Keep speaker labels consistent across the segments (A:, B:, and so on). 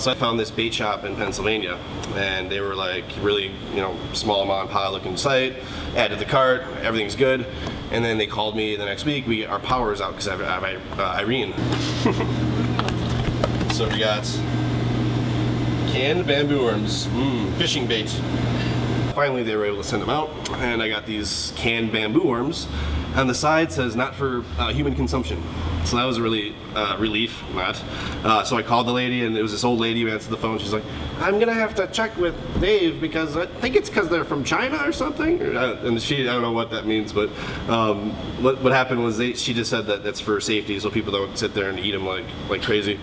A: So I found this bait shop in Pennsylvania, and they were like really, you know, small mom and pop looking site. Added the cart, everything's good, and then they called me the next week. Our power is out because I have Irene. So we got canned bamboo worms, fishing bait. Finally, they were able to send them out, and I got these canned bamboo worms. On the side says not for human consumption. So that was a really relief, not. So I called the lady, and it was this old lady who answered the phone. She's like, I'm gonna have to check with Dave because I think it's because they're from China or something. And I don't know what that means, but what happened was she just said that that's for safety, so people don't sit there and eat them like crazy.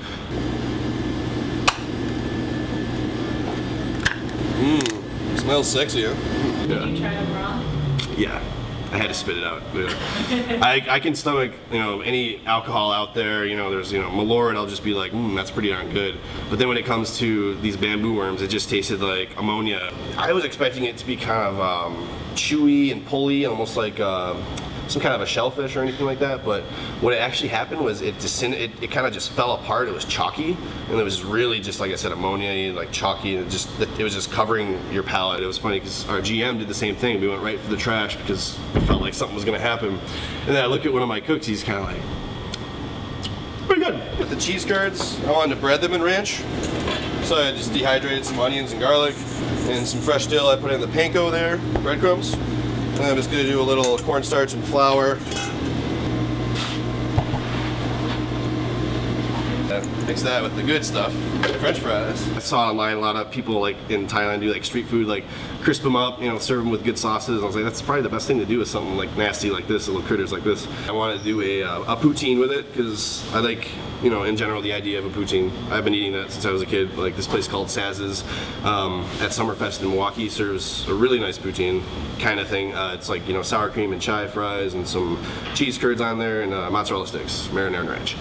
A: Smells sexy, huh?
B: Did you try them raw?
A: Yeah. I had to spit it out. Yeah. I can stomach, you know, any alcohol out there. You know, there's, you know, Malort. I'll just be like, that's pretty darn good. But then when it comes to these bamboo worms, it just tasted like ammonia. I was expecting it to be kind of chewy and pully, almost like some kind of a shellfish or anything like that. But what actually happened was it kind of just fell apart. It was chalky, and it was really just, like I said, ammonia, like chalky, and it was just covering your palate. It was funny because our GM did the same thing. We went right for the trash because it felt like something was gonna happen. And then I look at one of my cooks, he's kind of like, pretty good. With the cheese curds, I wanted to bread them in ranch. So I just dehydrated some onions and garlic and some fresh dill. I put in the panko there, breadcrumbs. And I'm just going to do a little cornstarch and flour. Mix that with the good stuff, French fries. I saw online a lot of people like in Thailand do like street food, like crisp them up, you know, serve them with good sauces. I was like, that's probably the best thing to do with something like nasty like this, little critters like this. I wanted to do a poutine with it because I like, you know, in general the idea of a poutine. I've been eating that since I was a kid. Like this place called Saz's at Summerfest in Milwaukee serves a really nice poutine kind of thing. It's like, you know, sour cream and chive fries and some cheese curds on there and mozzarella sticks, marinara and ranch.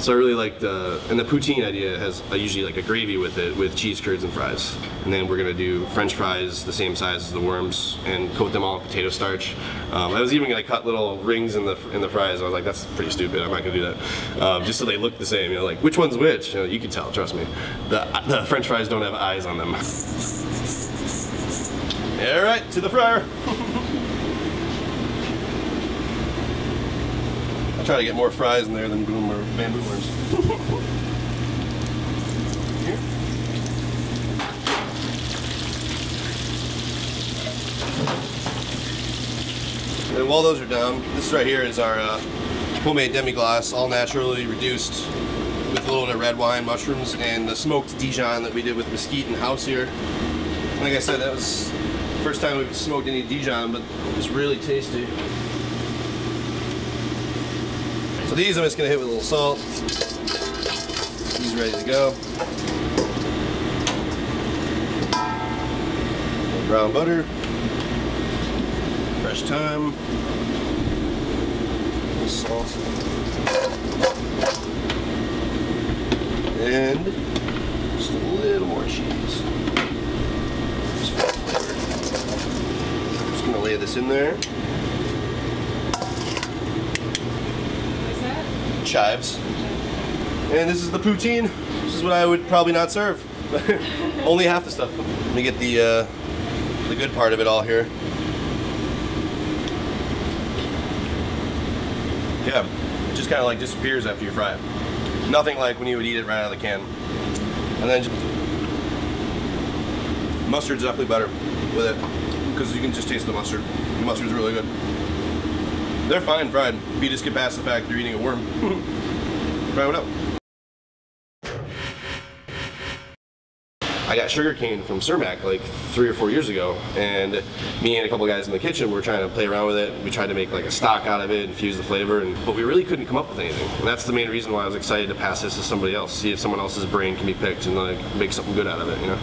A: So I really liked, and the poutine idea has usually like a gravy with it, with cheese curds and fries. And then we're gonna do French fries the same size as the worms and coat them all in potato starch. I was even gonna cut little rings in the fries. I was like, that's pretty stupid. I'm not gonna do that. Just so they look the same. You know, like which one's which? You know, you can tell. Trust me. The French fries don't have eyes on them. All right, to the fryer. I'll try to get more fries in there than bamboo worms. Here. And while those are down, this right here is our homemade demi-glace, all naturally reduced with a little bit of red wine, mushrooms, and the smoked Dijon that we did with mesquite and house here. Like I said, that was the first time we've smoked any Dijon, but it was really tasty. So these I'm just gonna hit with a little salt. These are ready to go. Brown butter, fresh thyme, salt, and just a little more cheese. Just for the flavor. I'm just gonna lay this in there. Chives. And this is the poutine. This is what I would probably not serve. Only half the stuff. Let me get the good part of it all here. Yeah, it just kind of like disappears after you fry it. Nothing like when you would eat it right out of the can. And then mustard's definitely better with it because you can just taste the mustard. The mustard's really good. They're fine fried. If you just get past the fact that you're eating a worm. Try it out. I got sugarcane from Cermak like 3 or 4 years ago, and me and a couple guys in the kitchen were trying to play around with it. We tried to make like a stock out of it, infuse the flavor, but we really couldn't come up with anything. And that's the main reason why I was excited to pass this to somebody else, see if someone else's brain can be picked and like make something good out of it, you know?